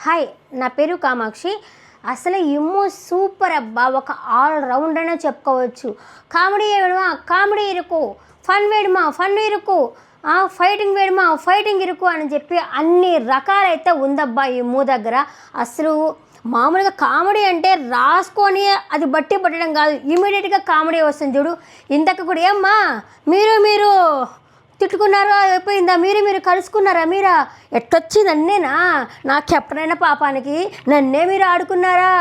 Hi, నా పేరు కామాక్షి. అసలు ఇమ్మో సూపర్ అబ్బా, ఒక ఆల్ రౌండ్ అనే చెప్పుకోవచ్చు. కామెడీ వేయడమా కామెడీ ఇరుకు, ఫన్ వేయడమా ఫన్ ఇరుకు, ఫైటింగ్ వేయడమా ఫైటింగ్ ఇరుకు అని చెప్పి అన్ని రకాలైతే ఉందబ్బా ఇమ్ము దగ్గర. అసలు మామూలుగా కామెడీ అంటే రాసుకొని అది బట్టి పట్టడం కాదు, ఇమీడియట్గా కామెడీ వస్తుంది చూడు. ఇంతకు కూడా ఏమ్మా మీరు తిట్టుకున్నారా అయిపోయిందా, మీరు కలుసుకున్నారా, మీరా ఎట్టొచ్చింది అన్నేనా, నాకు ఎప్పుడైనా పాపానికి నన్నే మీరు ఆడుకున్నారా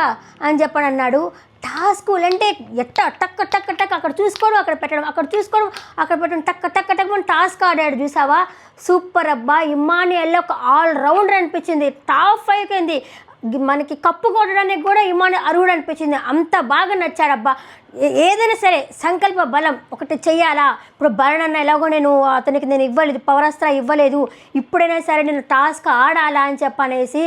అని చెప్పని అన్నాడు. టాస్కులు అంటే ఎట్ట టక్ టక్ టక్ అక్కడ చూసుకోవడం అక్కడ పెట్టడం, అక్కడ చూసుకోవడం అక్కడ పెట్టడం, టక్ టక్ టక్ మనం టాస్క్ ఆడాడు చూసావా. సూపర్ అబ్బా, ఇమ్మాన్యుయల్ ఒక ఆల్ రౌండర్ అనిపించింది. టాప్ 5 కింది మనకి కప్పు కొట్టడానికి కూడా ఇమాను అర్హుడు అనిపించింది. అంత బాగా నచ్చాడబ్బా. ఏదైనా సరే సంకల్ప బలం ఒకటి చెయ్యాలా. ఇప్పుడు భరణ్ అన్న ఎలాగో అతనికి నేను ఇవ్వలేదు, పవరాస్త్ర ఇవ్వలేదు, ఇప్పుడైనా సరే నేను టాస్క్ ఆడాలా అని చెప్పనేసి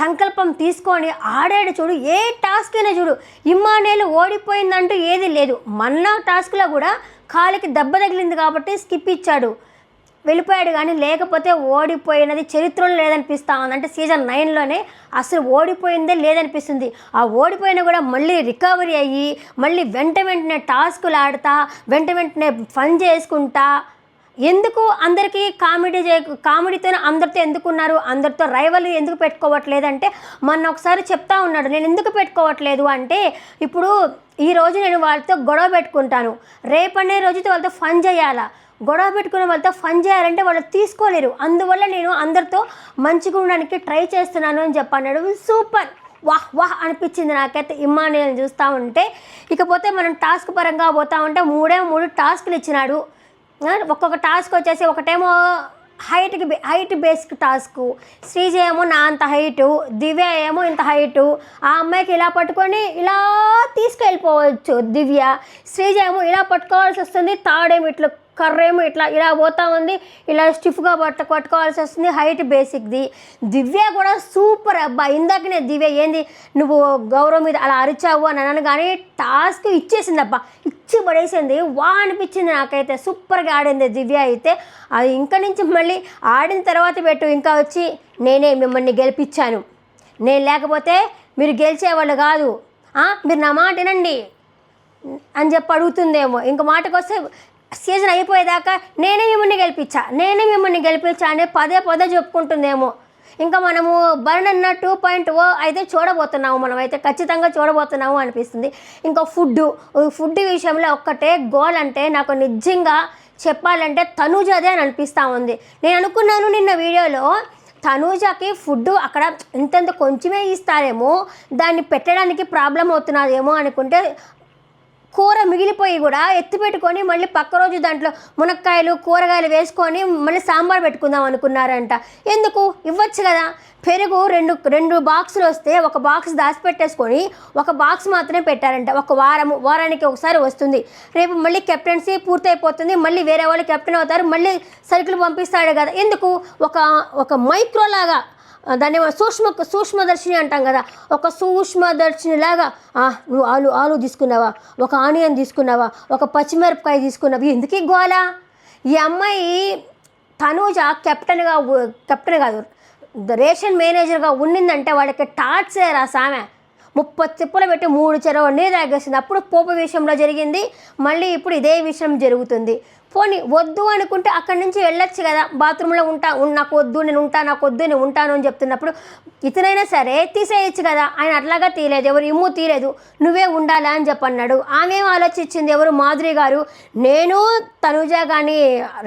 సంకల్పం తీసుకొని ఆడాడు చూడు. ఏ టాస్క్ అయినా చూడు, ఇమ్మాన్యుయల్ ఓడిపోయిందంటూ ఏది లేదు. మన్నా టాస్క్లో కూడా కాలికి దెబ్బ తగిలింది కాబట్టి స్కిప్ ఇచ్చాడు, వెళ్ళిపోయాడు. కానీ లేకపోతే ఓడిపోయినది చరిత్రలో లేదనిపిస్తా ఉంది. అంటే సీజన్ 9లోనే అసలు ఓడిపోయిందే లేదనిపిస్తుంది. ఆ ఓడిపోయినా కూడా మళ్ళీ రికవరీ అయ్యి మళ్ళీ వెంటనే టాస్కులు ఆడుతా వెంటనే ఫన్ చేసుకుంటా. ఎందుకు అందరికీ కామెడీతో అందరితో ఎందుకున్నారు, అందరితో రైవల్ ఎందుకు పెట్టుకోవట్లేదంటే మొన్న ఒకసారి చెప్తా ఉన్నాడు. నేను ఎందుకు పెట్టుకోవట్లేదు అంటే, ఇప్పుడు ఈరోజు నేను వాళ్ళతో గొడవ పెట్టుకుంటాను, రేపనే రోజుతో వాళ్ళతో ఫన్ చేయాలా. గొడవ పెట్టుకునే వాళ్ళతో ఫన్ చేయాలంటే వాళ్ళు తీసుకోలేరు. అందువల్ల నేను అందరితో మంచిగా ఉండడానికి ట్రై చేస్తున్నాను అని చెప్పన్నాడు. సూపర్, వాహ్ వాహ్ అనిపించింది నాకైతే ఇమ్మాన్యుయల్ చూస్తూ ఉంటే. ఇకపోతే మనం టాస్క్ పరంగా పోతూ ఉంటే 3 టాస్క్లు ఇచ్చినాడు. ఒక్కొక్క టాస్క్ వచ్చేసి ఒకటేమో హైట్ బేస్డ్ టాస్క్. శ్రీజ ఏమో నా అంత హైటు, దివ్య ఏమో ఇంత హైటు, ఆ అమ్మాయికి ఇలా పట్టుకొని ఇలా తీసుకెళ్ళిపోవచ్చు దివ్య. శ్రీజ ఏమో ఇలా పట్టుకోవాల్సి వస్తుంది, తాడేమో ఇట్లా కర్రేమో ఇలా పోతా ఉంది, ఇలా స్టిఫ్గా పట్టుకోవాల్సి వస్తుంది. హైట్ బేసిక్ది. దివ్య కూడా సూపర్ అబ్బా. ఇందాకనే దివ్య ఏంది నువ్వు గౌరవం మీద అలా అరిచావు అని అన్నాను, కానీ టాస్క్ ఇచ్చేసింది అబ్బా, ఇచ్చి పడేసింది. అనిపించింది నాకైతే. సూపర్గా ఆడింది దివ్య అయితే. అది ఇంకా నుంచి మళ్ళీ ఆడిన తర్వాత పెట్టు, ఇంకా వచ్చి నేనే మిమ్మల్ని గెలిపించాను, నేను లేకపోతే మీరు గెలిచేవాళ్ళు కాదు, మీరు నా మాట వినండి అని చెప్పి అడుగుతుందేమో. ఇంక మాటకు వస్తే సీజన్ అయిపోయేదాకా నేనే మిమ్మల్ని గెలిపించా అని పదే చెప్పుకుంటుందేమో. ఇంకా మనము భరణ్ అన్న 2.0 అయితే చూడబోతున్నాము, మనమైతే ఖచ్చితంగా చూడబోతున్నాము అనిపిస్తుంది. ఇంకా ఫుడ్ విషయంలో ఒక్కటే గోల్ అంటే నాకు నిజంగా చెప్పాలంటే తనూజదే అని అనిపిస్తూ ఉంది. నేను అనుకున్నాను నిన్న వీడియోలో తనూజకి ఫుడ్ అక్కడ ఇంతంత కొంచెమే ఇస్తారేమో, దాన్ని పెట్టడానికి ప్రాబ్లం అవుతున్నదేమో అనుకుంటే కూర మిగిలిపోయి కూడా ఎత్తిపెట్టుకొని మళ్ళీ పక్క రోజు దాంట్లో మునక్కాయలు కూరగాయలు వేసుకొని మళ్ళీ సాంబార్ పెట్టుకుందాం అనుకున్నారంట. ఎందుకు ఇవ్వచ్చు కదా. పెరుగు రెండు బాక్సులు వస్తే ఒక బాక్స్ దాచిపెట్టేసుకొని ఒక బాక్స్ మాత్రమే పెట్టారంట. ఒక వారానికి ఒకసారి వస్తుంది. రేపు మళ్ళీ కెప్టెన్సీ పూర్తయిపోతుంది, మళ్ళీ వేరే వాళ్ళు కెప్టెన్ అవుతారు, మళ్ళీ సరుకులు పంపిస్తాడు కదా. ఎందుకు ఒక మైక్రోలాగా, దాన్ని సూక్ష్మదర్శిని అంటాం కదా, ఒక సూక్ష్మదర్శినిలాగా నువ్వు ఆలు తీసుకున్నావా, ఒక ఆనియన్ తీసుకున్నావా, ఒక పచ్చిమిరపకాయ తీసుకున్నావా, ఎందుకు గోలా. ఈ అమ్మాయి తనూజ కెప్టెన్ కాదు, రేషన్ మేనేజర్గా ఉండిందంటే వాళ్ళకి టార్చర్. ఆ సామె 30 తిప్పలు పెట్టి 3 చెరవ నీరు తాగేసింది. అప్పుడు పోపు విషయంలో జరిగింది, మళ్ళీ ఇప్పుడు ఇదే విషయం జరుగుతుంది. పోనీ వద్దు అనుకుంటే అక్కడి నుంచి వెళ్ళొచ్చు కదా. బాత్రూంలో నాకు వద్దు నేను ఉంటాను అని చెప్తున్నప్పుడు ఇతనైనా సరే తీసేయచ్చు కదా. ఆయన అట్లాగా తీయలేదు, ఎవరు ఇమ్ము తీయలేదు, నువ్వే ఉండాలా అని చెప్పన్నాడు. ఆమె ఆలోచించింది, ఎవరు మాధురి గారు, నేను తనుజ కానీ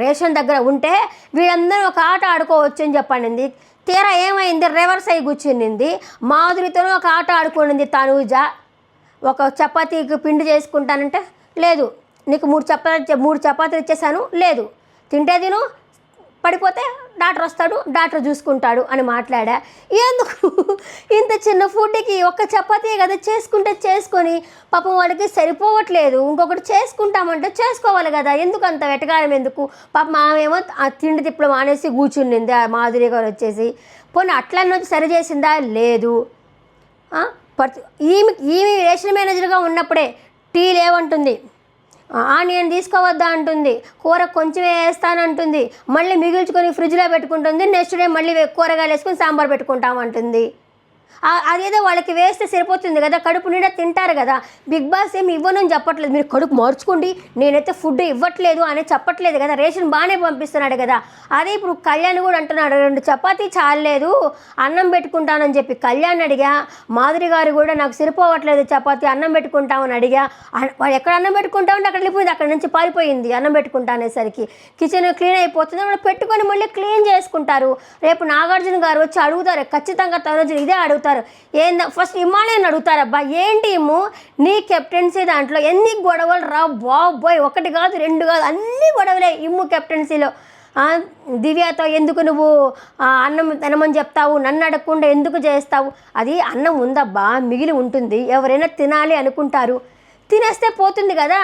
రేషన్ దగ్గర ఉంటే వీళ్ళందరూ ఒక ఆట ఆడుకోవచ్చు అని చెప్పండి. తీరా ఏమైంది, రివర్స్ అయి కూర్చునింది. మాధురితోనూ ఒక ఆట ఆడుకునింది తనూజ. ఒక చపాతీకి పిండి చేసుకుంటానంటే లేదు, నీకు 3 చపాతీలు ఇచ్చేసాను, లేదు, తింటే తిను, పడిపోతే డాక్టర్ వస్తాడు, డాక్టర్ చూసుకుంటాడు అని మాట్లాడా. ఎందుకు ఇంత చిన్న ఫుడ్కి ఒక్క చపాతీ కదా చేసుకొని పాపం వాళ్ళకి సరిపోవట్లేదు, ఇంకొకటి చేసుకుంటామంటే చేసుకోవాలి కదా, ఎందుకు అంత వెటకారం ఎందుకు. పాపం ఆమెమో ఆ తిండి తిప్పలు మానేసి కూర్చునింది. ఆ మాధురి గారు వచ్చేసి పోనీ అట్లన్న సరి చేసిందా, లేదు. ఈమె రేషన్ మేనేజర్గా ఉన్నప్పుడే టీ లేవంటుంది, ఆనియన్ తీసుకోవద్దా అంటుంది, కూర కొంచెమే వేస్తానంటుంది, మళ్ళీ మిగిల్చుకొని ఫ్రిడ్జ్లో పెట్టుకుంటుంది, నెక్స్ట్ డే మళ్ళీ కూరగాయలు వేసుకొని సాంబార్ పెట్టుకుంటామంటుంది. అదేదో వాళ్ళకి వేస్తే సరిపోతుంది కదా, కడుపు నిండా తింటారు కదా. బిగ్ బాస్ ఏమి ఇవ్వనని చెప్పట్లేదు, మీరు కడుపు మార్చుకోండి, నేనైతే ఫుడ్ ఇవ్వట్లేదు అని చెప్పట్లేదు కదా, రేషన్ బాగానే పంపిస్తున్నాడు కదా. అదే ఇప్పుడు కళ్యాణ్ కూడా అంటున్నాడు 2 చపాతీ చాలలేదు అన్నం పెట్టుకుంటానని చెప్పి కళ్యాణ్ అడిగా. మాధురి గారు కూడా నాకు సరిపోవట్లేదు చపాతీ, అన్నం పెట్టుకుంటామని అడిగా. వాడు ఎక్కడ అన్నం పెట్టుకుంటామంటే అక్కడ వెళ్ళిపోయింది, అక్కడ నుంచి పారిపోయింది అన్నం పెట్టుకుంటా అనేసరికి. కిచెన్ క్లీన్ అయిపోతుంది, వాళ్ళు పెట్టుకొని మళ్ళీ క్లీన్ చేసుకుంటారు. రేపు నాగార్జున గారు వచ్చి అడుగుతారు, ఖచ్చితంగా తనుజ ఇదే అడుగుతారు, ఏందా ఫస్ట్ హిమాలయన్ అడుగుతారబ్బా, ఏంటి నీ కెప్టెన్సీ దాంట్లో ఎన్ని గొడవలు రా బాబోయ్, 1 కాదు 2 కాదు అన్ని గొడవలే ఇమ్ము కెప్టెన్సీలో. దివ్యతో ఎందుకు నువ్వు అన్నం తినమని చెప్తావు, నన్ను అడగకుండా ఎందుకు చేస్తావు, అది అన్నం ఉందబ్బా మిగిలి ఉంటుంది, ఎవరైనా తినాలి అనుకుంటారు, తినేస్తే పోతుంది కదా.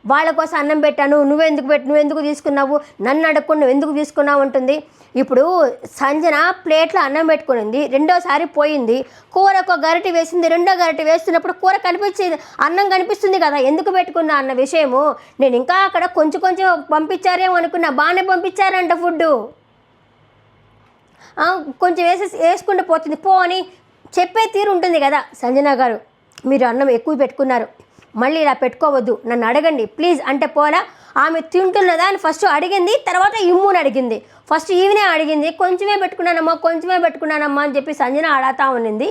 వాళ్ళ కోసం అన్నం పెట్టాను, నువ్వెందుకు తీసుకున్నావు, నన్ను అడగకుండా నువ్వు ఎందుకు తీసుకున్నావు అంటుంది. ఇప్పుడు సంజన ప్లేట్లో అన్నం పెట్టుకునింది, 2వ పోయింది, కూర ఒక గరిటె వేసింది, 2వ గరిటె వేస్తున్నప్పుడు కూర కనిపించింది, అన్నం కనిపిస్తుంది కదా, ఎందుకు పెట్టుకున్నా అన్న విషయము. నేను ఇంకా అక్కడ కొంచెం పంపించారేమో అనుకున్నా, బాగానే పంపించారంట ఫుడ్డు, కొంచెం వేసుకుంటూ పోతుంది, పో అని చెప్పే తీరు ఉంటుంది కదా. సంజన గారు మీరు అన్నం ఎక్కువ పెట్టుకున్నారు, మళ్ళీ ఇలా పెట్టుకోవద్దు, నన్ను అడగండి ప్లీజ్ అంటే పోలా. ఆమె తింటున్నదా అని ఫస్ట్ అడిగింది, తర్వాత ఇమ్ముని అడిగింది. ఫస్ట్ ఈవినే అడిగింది, కొంచెమే పెట్టుకున్నానమ్మా అని చెప్పి సంజన అడతా ఉన్నింది.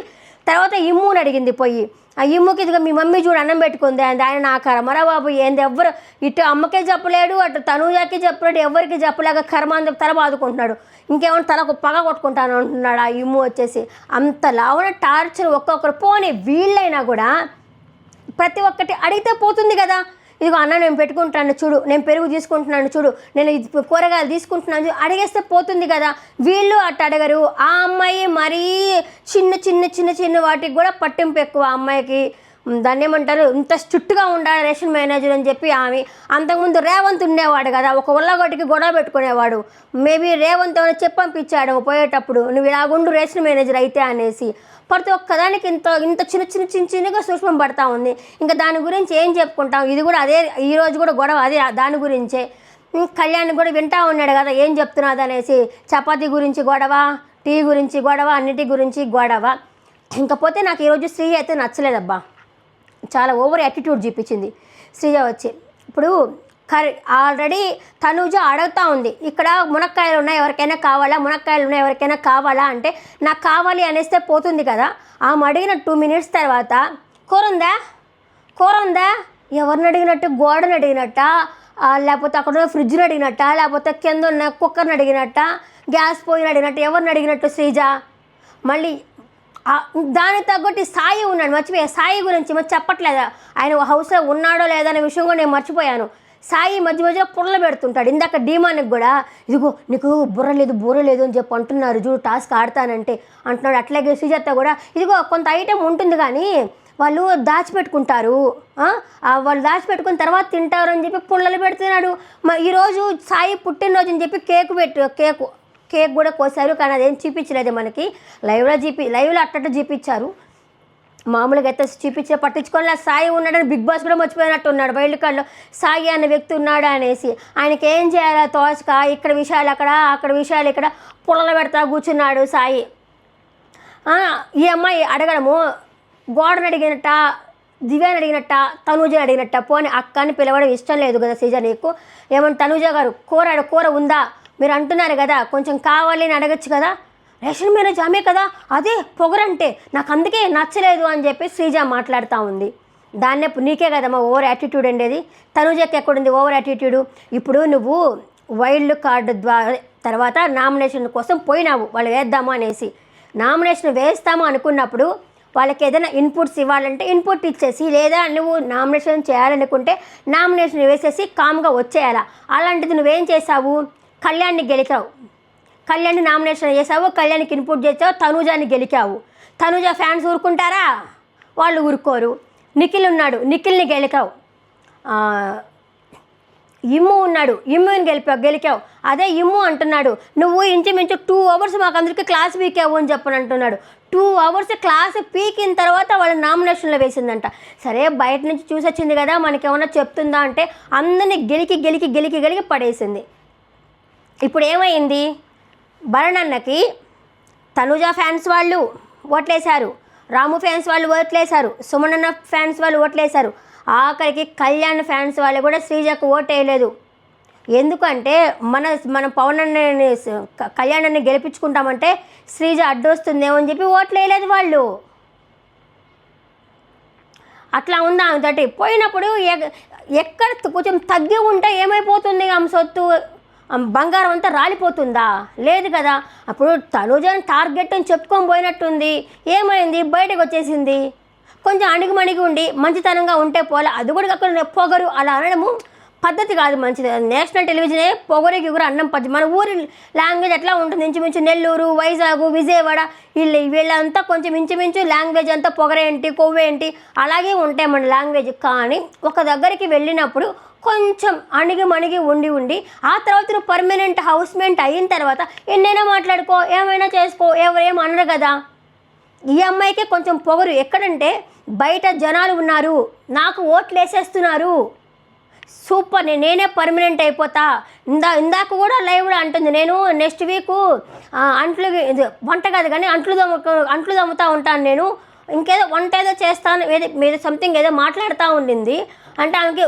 తర్వాత ఇమ్ముని అడిగింది పోయి, ఆ ఇమ్ముకి ఇదిగా మీ మమ్మీ చూడు అన్నం పెట్టుకుంది అంది. ఆయన నా కర్మరా బాబు, ఏంది ఎవ్వరు ఇటు అమ్మకే చెప్పలేడు, అటు తనుజాకి చెప్పలేడు, ఎవరికి చెప్పలేక కర్మ అని చెప్పి తల బాదుకుంటున్నాడు. ఇంకేమన్నా తలకు పగ కొట్టుకుంటాను అంటున్నాడు ఆ ఇమ్ము వచ్చేసి. అంత లావున టార్చర్ ఒక్కొక్కరు. పోనీ వీళ్ళైనా కూడా ప్రతి ఒక్కటి అడిగితే పోతుంది కదా. ఇదిగో అన్న నేను పెట్టుకుంటాను చూడు, నేను పెరుగు తీసుకుంటున్నాను చూడు, నేను కూరగాయలు తీసుకుంటున్నాను చూడు, అడిగేస్తే పోతుంది కదా. వీళ్ళు అట్ట అడగరు. ఆ అమ్మాయి మరీ చిన్న వాటికి కూడా పట్టింపు ఎక్కువ. ఆ అమ్మాయికి దాన్ని ఏమంటారు, ఇంత స్ట్రిక్ట్గా ఉండాలి రేషన్ మేనేజర్ అని చెప్పి ఆమె. అంతకుముందు రేవంత్ ఉండేవాడు కదా, ఒక ఉల్లగొట్టికి గొడవ పెట్టుకునేవాడు. మేబీ రేవంత్ ఏమైనా చెప్పంపించాడు పోయేటప్పుడు, నువ్వు ఇలాగుండు రేషన్ మేనేజర్ అయితే అనేసి. ప్రతి ఒక్కదానికి ఇంత చిన్నగా సూక్ష్మం పడతా ఉంది. ఇంకా దాని గురించి ఏం చెప్పుకుంటాం. ఇది కూడా అదే, ఈరోజు కూడా గొడవ అదే దాని గురించే. కళ్యాణ్ కూడా వింటా ఉన్నాడు కదా ఏం చెప్తున్నది అనేసి. చపాతీ గురించి గొడవ, టీ గురించి గొడవ, అన్నిటి గురించి గొడవ. ఇంకపోతే నాకు ఈరోజు శ్రీ అయితే నచ్చలేదబ్బా, చాలా ఓవర్ యాటిట్యూడ్ చూపించింది శ్రీజ వచ్చి. ఇప్పుడు ఆల్రెడీ తనుజ అడుగుతూ ఉంది, ఇక్కడ మునక్కాయలు ఉన్నాయి ఎవరికైనా కావాలా అంటే నాకు కావాలి అనేస్తే పోతుంది కదా. ఆమె అడిగిన 2 minutes తర్వాత కూర ఉందా ఎవరిని అడిగినట్టు, గోడని అడిగినట్ట, లేకపోతే అక్కడ ఉన్న ఫ్రిడ్జ్ని అడిగినట్ట, లేకపోతే కింద ఉన్న కుక్కర్ని అడిగినట్ట, గ్యాస్ పొయ్యిని అడిగినట్టు, ఎవరిని అడిగినట్టు శ్రీజ. మళ్ళీ దానికి తగ్గట్టు సాయి ఉన్నాడు, మర్చిపోయా. సాయి గురించి మరి చెప్పట్లేదా, ఆయన హౌస్లో ఉన్నాడో లేదో అనే విషయం కూడా నేను మర్చిపోయాను. సాయి మధ్యలో పుర్రలు పెడుతుంటాడు. ఇందాక డీమానికి కూడా ఇదిగో నీకు బుర్ర లేదు అని చెప్పి అంటున్నారు చూడు, టాస్క్ ఆడతానంటే అంటున్నాడు. అట్లాగే సుజాత కూడా ఇదిగో కొంత ఐటెం ఉంటుంది కానీ వాళ్ళు దాచిపెట్టుకుంటారు, వాళ్ళు దాచిపెట్టుకుని తర్వాత తింటారు అని చెప్పి పుల్లలు పెడుతున్నాడు. ఈరోజు సాయి పుట్టినరోజు అని చెప్పి కేక్ కూడా కోసారు, కానీ అదేం చూపించలేదు మనకి. లైవ్లో అట్టట్టు చూపించారు. మామూలుగా అయితే చూపించే పట్టించుకొని సాయి ఉన్నాడని బిగ్ బాస్ కూడా మర్చిపోయినట్టు ఉన్నాడు. వైల్డ్ కార్డులో సాయి అనే వ్యక్తి ఉన్నాడు అనేసి ఆయనకి ఏం చేయాలో తోచక ఇక్కడ విషయాలు అక్కడ విషయాలు ఇక్కడ పుల్లలు పెడతా కూర్చున్నాడు సాయి. ఈ అమ్మాయి అడగడము, గోడను అడిగినట్ట, దివ్యాని అడిగినట్ట, తనూజని అడిగినట్ట. పోనీ అక్కని పిలవడం ఇష్టం లేదు కదా శ్రీజ నీకు. ఏమన్నా తనూజ గారు కూర ఉందా మీరు అంటున్నారు కదా, కొంచెం కావాలి అని అడగచ్చు కదా. రేషన్ మేనేజ్ ఆమె కదా, అదే పొగరంటే నాకు అందుకే నచ్చలేదు అని చెప్పి శ్రీజ మాట్లాడుతూ ఉంది. దాన్నే నీకే కదమ్మా ఓవర్ యాటిట్యూడ్ ఉండేది. తనుజకి ఎక్కడుంది ఓవర్ యాటిట్యూడు? ఇప్పుడు నువ్వు వైల్డ్ కార్డు తర్వాత నామినేషన్ కోసం పోయినావు, వాళ్ళు వేద్దాము అనేసి. నామినేషన్ వేస్తాము అనుకున్నప్పుడు వాళ్ళకి ఏదైనా ఇన్పుట్స్ ఇవ్వాలంటే ఇన్పుట్ ఇచ్చేసి, లేదా నువ్వు నామినేషన్ చేయాలనుకుంటే నామినేషన్ వేసేసి కామ్గా వచ్చేయాలా. అలాంటిది నువ్వేం చేసావు, కళ్యాణ్ని గెలికావు, కళ్యాణ్ని నామినేషన్ చేసావు, కళ్యాణ్కి ఇన్పుట్ చేసావు, తనూజాని గెలికావు. తనూజ ఫ్యాన్స్ ఊరుకుంటారా? వాళ్ళు ఊరుకోరు. నిఖిల్ ఉన్నాడు, నిఖిల్ని గెలికావు. ఇమ్ము ఉన్నాడు, ఇమ్ముని గెలికావు, అదే ఇమ్ము అంటున్నాడు నువ్వు ఇంచుమించు 2 hours మాకు అందరికీ క్లాస్ పీకావు అని చెప్పని అంటున్నాడు. 2 hours క్లాస్ పీకిన తర్వాత వాళ్ళ నామినేషన్లో వేసిందంట. సరే బయట నుంచి చూసొచ్చింది కదా మనకేమన్నా చెప్తుందా అంటే అందరినీ గెలికి పడేసింది. ఇప్పుడు ఏమైంది, భరణన్నకి తనుజ ఫ్యాన్స్ వాళ్ళు ఓట్లేశారు, రాము ఫ్యాన్స్ వాళ్ళు ఓట్లేశారు, సుమనన్న ఫ్యాన్స్ వాళ్ళు ఓట్లేశారు, ఆఖరికి కళ్యాణ్ ఫ్యాన్స్ వాళ్ళు కూడా శ్రీజకు ఓటు వేయలేదు. ఎందుకంటే మనం పవన్ అన్నని కళ్యాణాన్ని గెలిపించుకుంటామంటే శ్రీజ అడ్డొస్తుందేమో అని చెప్పి ఓట్లు వేయలేదు వాళ్ళు. అట్లా ఉందా ఆమెతోటి. పోయినప్పుడు ఎక్కడ కొంచెం తగ్గి ఉంటే ఏమైపోతుంది, ఆమె సొత్తు బంగారం అంతా రాలిపోతుందా? లేదు కదా. అప్పుడు తనుజని టార్గెట్ అని చెప్పుకొని పోయినట్టుంది, ఏమైంది బయటకు వచ్చేసింది. కొంచెం అణిగిమణిగి ఉండి మంచితనంగా ఉంటే పోలే, అది కూడా అక్కడ పొగరు అలా అనడము పద్ధతి కాదు, మంచిది. నేషనల్ టెలివిజనే పొగరికి కూడా అన్నం పద్ధతి. మన ఊరి లాంగ్వేజ్ ఎట్లా ఉంటుంది, ఇంచుమించు నెల్లూరు, వైజాగ్, విజయవాడ వీళ్ళంతా కొంచెం ఇంచుమించు లాంగ్వేజ్ అంతా పొగరేంటి కొవ్వేంటి అలాగే ఉంటాయి మన లాంగ్వేజ్. కానీ ఒక దగ్గరికి వెళ్ళినప్పుడు కొంచెం అణిగి ఉండి ఆ తర్వాత నువ్వు పర్మనెంట్ హౌస్మేట్ అయిన తర్వాత ఎన్నైనా మాట్లాడుకో, ఏమైనా చేసుకో, ఎవరేం అనరు కదా. ఈ అమ్మాయికి కొంచెం పొగరు. ఎక్కడంటే బయట జనాలు ఉన్నారు, నాకు ఓట్లు వేసేస్తున్నారు, సూపర్ నేనే పర్మనెంట్ అయిపోతా. ఇందాక కూడా లైవ్లో అంటుంది, నేను నెక్స్ట్ వీకు అంట్లు వంట కాదు కానీ అంట్లు దమ్ముతూ ఉంటాను, నేను ఇంకేదో వంట ఏదో చేస్తాను, ఏదో సంథింగ్ ఏదో మాట్లాడుతూ ఉండింది. అంటే ఆమెకి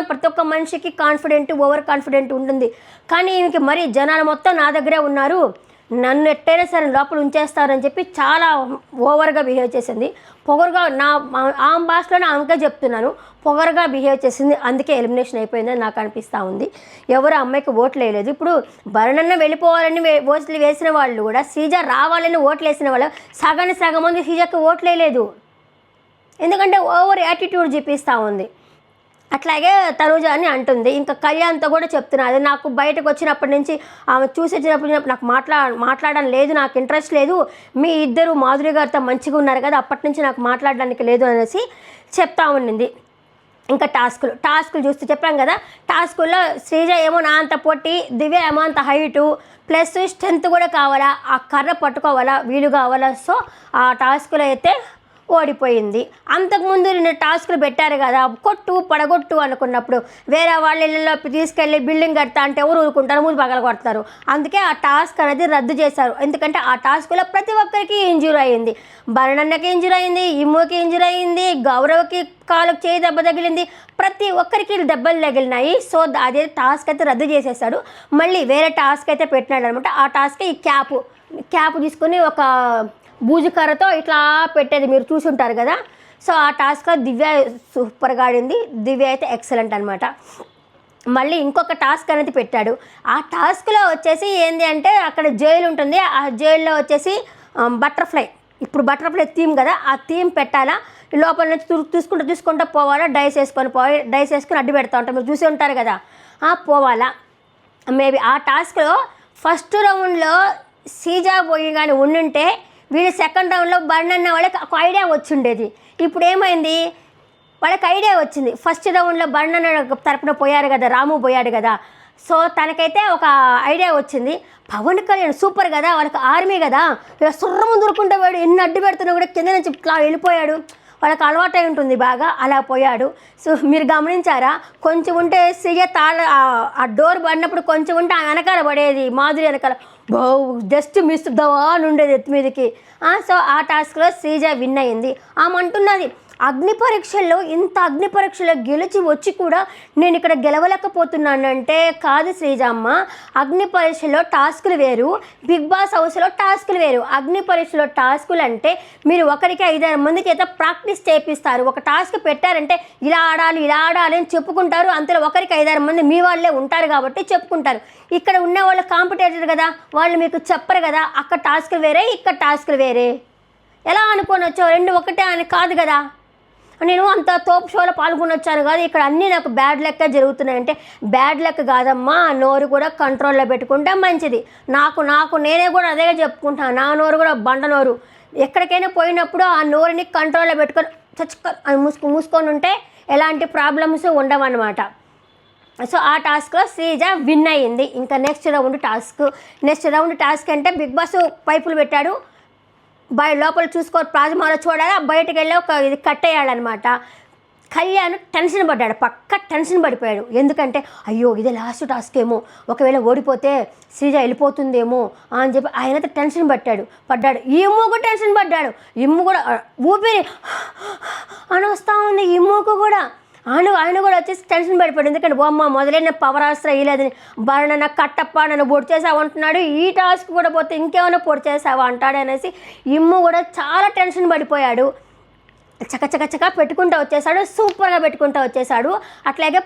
ప్రతి ఒక్క మనిషికి ఓవర్ కాన్ఫిడెంట్ ఉంటుంది. కానీ ఈమెకి మరి జనాలు మొత్తం నా దగ్గరే ఉన్నారు, నన్ను ఎట్టైనా సరే లోపల ఉంచేస్తారని చెప్పి చాలా ఓవర్గా బిహేవ్ చేసింది. పొగరుగా ఆమె భాషలోనే ఆమెకే చెప్తున్నాను, పొగరుగా బిహేవ్ చేసింది. అందుకే ఎలిమినేషన్ అయిపోయిందని నాకు అనిపిస్తూ ఉంది. ఎవరు అమ్మాయికి ఓట్లు వేయలేదు. ఇప్పుడు భరణన్న వెళ్ళిపోవాలని ఓట్లు వేసిన వాళ్ళు కూడా శ్రీజ రావాలని ఓట్లు వేసిన వాళ్ళు సగం మంది శ్రీజకి ఓట్లు వేయలేదు. ఎందుకంటే ఓవర్ యాటిట్యూడ్ చూపిస్తూ ఉంది. అట్లాగే తనుజ అని అంటుంది. ఇంకా కళ్యాణ్తో కూడా చెప్తున్నా, అది నాకు బయటకు వచ్చినప్పటి నుంచి ఆమె చూసేసినప్పుడు నాకు మాట్లాడడం లేదు, నాకు ఇంట్రెస్ట్ లేదు, మీ ఇద్దరు మాధురి గారితో మంచిగా ఉన్నారు కదా అప్పటి నుంచి నాకు మాట్లాడడానికి లేదు అనేసి చెప్తా ఉండింది. ఇంకా టాస్కులు చూస్తూ చెప్పాం కదా, టాస్కుల్లో శ్రీజ ఏమో నా అంత పొట్టి, దివ్య ఏమో అంత హైటు, ప్లస్ స్ట్రెంత్ కూడా కావాలా, ఆ కర్ర పట్టుకోవాలా, వీలు కావాలా. సో ఆ టాస్కులో అయితే ఓడిపోయింది. అంతకుముందు నిన్న టాస్కులు పెట్టారు కదా, పడగొట్టు అనుకున్నప్పుడు వేరే వాళ్ళ ఇళ్ళలో తీసుకెళ్ళి బిల్డింగ్ కడతా అంటే ఎవరు ఊరుకుంటారు, ముందు పగల కొడతారు. అందుకే ఆ టాస్క్ అనేది రద్దు చేశారు. ఎందుకంటే ఆ టాస్కులో ప్రతి ఒక్కరికి ఇంజూరీ అయింది. భరణన్నకి ఇంజూరీ అయింది, ఇమ్ముకి ఇంజూరీ అయింది, గౌరవకి కాలుకి చేయి దెబ్బ తగిలింది, ప్రతి ఒక్కరికి దెబ్బలు తగిలినాయి. సో అదే టాస్క్ అయితే రద్దు చేసేసాడు. మళ్ళీ వేరే టాస్క్ అయితే పెట్టినాడు అనమాట. ఆ టాస్క్ ఈ క్యాప్ తీసుకుని ఒక బూజుకర్రతో ఇట్లా పెట్టేది మీరు చూసుంటారు కదా. సో ఆ టాస్క్లో దివ్య సూపర్గా ఆడింది. దివ్య అయితే ఎక్సలెంట్ అనమాట. మళ్ళీ ఇంకొక టాస్క్ అనేది పెట్టాడు. ఆ టాస్క్లో వచ్చేసి ఏంటి అంటే అక్కడ జైలు ఉంటుంది, ఆ జైల్లో వచ్చేసి బటర్ఫ్లై, ఇప్పుడు బటర్ఫ్లై థీమ్ కదా, ఆ థీమ్ పెట్టాలా, లోపల నుంచి తీసుకుంటూ పోవాలా, డైస్ వేసుకొని అడ్డు పెడతా ఉంటాం, మీరు చూసి ఉంటారు కదా, పోవాలా. మేబీ ఆ టాస్క్లో ఫస్ట్ రౌండ్లో శ్రీజ పోయి కానీ ఉండుంటే వీళ్ళు సెకండ్ రౌండ్లో భరణన్న వాళ్ళకి ఒక ఐడియా వచ్చిండేది. ఇప్పుడు ఏమైంది, వాళ్ళకి ఐడియా వచ్చింది. ఫస్ట్ రౌండ్లో భరణన్న తరపున పోయారు కదా, రాము పోయాడు కదా, సో తనకైతే ఒక ఐడియా వచ్చింది. పవన్ కళ్యాణ్ సూపర్ కదా, వాళ్ళకి ఆర్మీ కదా, ఇలా సుర్రము దొరుకుంటే వాడు ఎన్ని అడ్డు పెడుతున్నా కూడా కింద నుంచి ఇట్లా వెళ్ళిపోయాడు, వాళ్ళకి అలవాటై ఉంటుంది బాగా, అలా పోయాడు. సో మీరు గమనించారా, కొంచెం ఉంటే శ్రీజ ఆ డోర్ పడినప్పుడు కొంచెం ఉంటే ఆ వెనకాల పడేది, మాధురి వెనకాల జస్ట్ మిస్ దవా అని ఉండేది ఎత్తి మీదకి. సో ఆ టాస్క్లో శ్రీజ విన్ అయింది. ఆమె అంటున్నది, ఇంత అగ్ని పరీక్షలో గెలిచి వచ్చి కూడా నేను ఇక్కడ గెలవలేకపోతున్నానంటే, కాదు శ్రీజమ్మ, అగ్ని పరీక్షలో టాస్కులు వేరు, బిగ్ బాస్ హౌస్లో టాస్కులు వేరు. అగ్ని పరీక్షలో టాస్కులు అంటే మీరు ఒకరికి 5-6 మంది చేత ప్రాక్టీస్ చేపిస్తారు. ఒక టాస్క్ పెట్టారంటే ఇలా ఆడాలి అని చెప్పుకుంటారు. అంతలో ఒకరికి 5-6 మంది మీ వాళ్ళే ఉంటారు కాబట్టి చెప్పుకుంటారు. ఇక్కడ ఉన్న వాళ్ళు కాంపిటేటర్ కదా, వాళ్ళు మీకు చెప్పరు కదా, అక్కడ టాస్కులు వేరే, ఇక్కడ టాస్కులు వేరే. ఎలా అనుకోనొచ్చో, రెండు ఒకటే అని కాదు కదా. నేను అంత తోపు షోలో పాల్గొని వచ్చాను కాదు, ఇక్కడ అన్నీ నాకు బ్యాడ్ లెక్క జరుగుతున్నాయంటే బ్యాడ్ లెక్క కాదమ్మా, నోరు కూడా కంట్రోల్లో పెట్టుకుంటే మంచిది. నాకు నేనే కూడా అదే చెప్పుకుంటాను, నా నోరు కూడా బండ నోరు. ఎక్కడికైనా పోయినప్పుడు ఆ నోరుని కంట్రోల్లో పెట్టుకొని మూసుకొని ఉంటే ఎలాంటి ప్రాబ్లమ్స్ ఉండవన్నమాట. సో ఆ టాస్క్లో శ్రీజ విన్ అయ్యింది. ఇంకా నెక్స్ట్ రౌండ్ టాస్క్ అంటే బిగ్ బాస్ పైపులు పెట్టాడు, లోపల చూసుకో ప్రాజమాలో చూడాలి, బయటకు వెళ్ళి ఒక ఇది కట్టేయాలన్నమాట. కళ్యాణ్ టెన్షన్ పడ్డాడు, పక్క టెన్షన్ పడిపోయాడు. ఎందుకంటే అయ్యో ఇదే లాస్ట్ టాస్క్ ఏమో, ఒకవేళ ఓడిపోతే శ్రీజ వెళ్ళిపోతుందేమో అని చెప్పి ఆయనతో టెన్షన్ పడ్డాడు. ఇమ్ముకు టెన్షన్ పడ్డాడు. ఇమ్ము కూడా ఊపిరి అని వస్తూ ఉంది. ఇమ్ముకు కూడా ఆయన కూడా వచ్చేసి టెన్షన్ పడిపోయాడు. ఎందుకంటే బొమ్మ మొదలైన పవరాస్త్ర ఇలేదని నన్ను కట్టప్ప నన్ను పొడి చేసావు అంటున్నాడు. ఈ టాస్క్ కూడా పోతే ఇంకేమైనా పొడి చేసావా అంటాడు అనేసి ఇమ్ము కూడా చాలా టెన్షన్ పడిపోయాడు. చకచక పెట్టుకుంటూ వచ్చేసాడు, సూపర్గా పెట్టుకుంటూ వచ్చేసాడు. అట్లాగే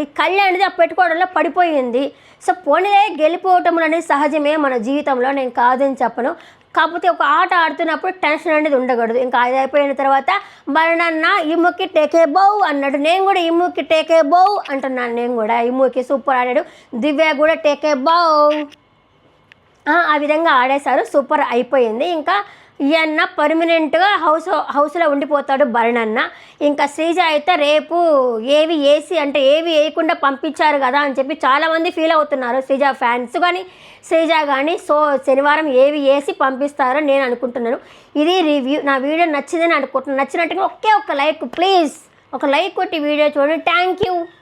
ఈ కళ్యాణ్ది ఆ పెట్టుకోవడంలో పడిపోయింది. సో పోనీలే, గెలిపోవటం అనేది సహజమే మన జీవితంలో, నేను కాదని చెప్పను. కాకపోతే ఒక ఆట ఆడుతున్నప్పుడు టెన్షన్ అనేది ఉండకూడదు. ఇంకా అది అయిపోయిన తర్వాత బరణన్న ఇమ్ముకి టేకే బౌ అన్నాడు. నేను కూడా ఇమ్ముకి టేకే బౌ అంటున్నాను. నేను కూడా ఇమ్ముకి సూపర్ ఆడాడు. దివ్య కూడా టేకే బౌ ఆ విధంగా ఆడేశారు. సూపర్ అయిపోయింది. ఇంకా ఈయన్న పర్మనెంట్గా హౌస్లో ఉండిపోతాడు బరణన్న. ఇంకా శ్రీజ అయితే రేపు ఏవి వేయకుండా పంపించారు కదా అని చెప్పి చాలామంది ఫీల్ అవుతున్నారు, శ్రీజ ఫ్యాన్స్ కానీ శ్రీజ కానీ. సో శనివారం ఏవి వేసి పంపిస్తారో నేను అనుకుంటున్నాను. ఇది రివ్యూ. నా వీడియో నచ్చిందని అనుకుంటున్నాను. నచ్చినట్టుగా ఒక్క లైక్ ప్లీజ్, ఒక లైక్ కొట్టి వీడియో చూడండి. Thank you.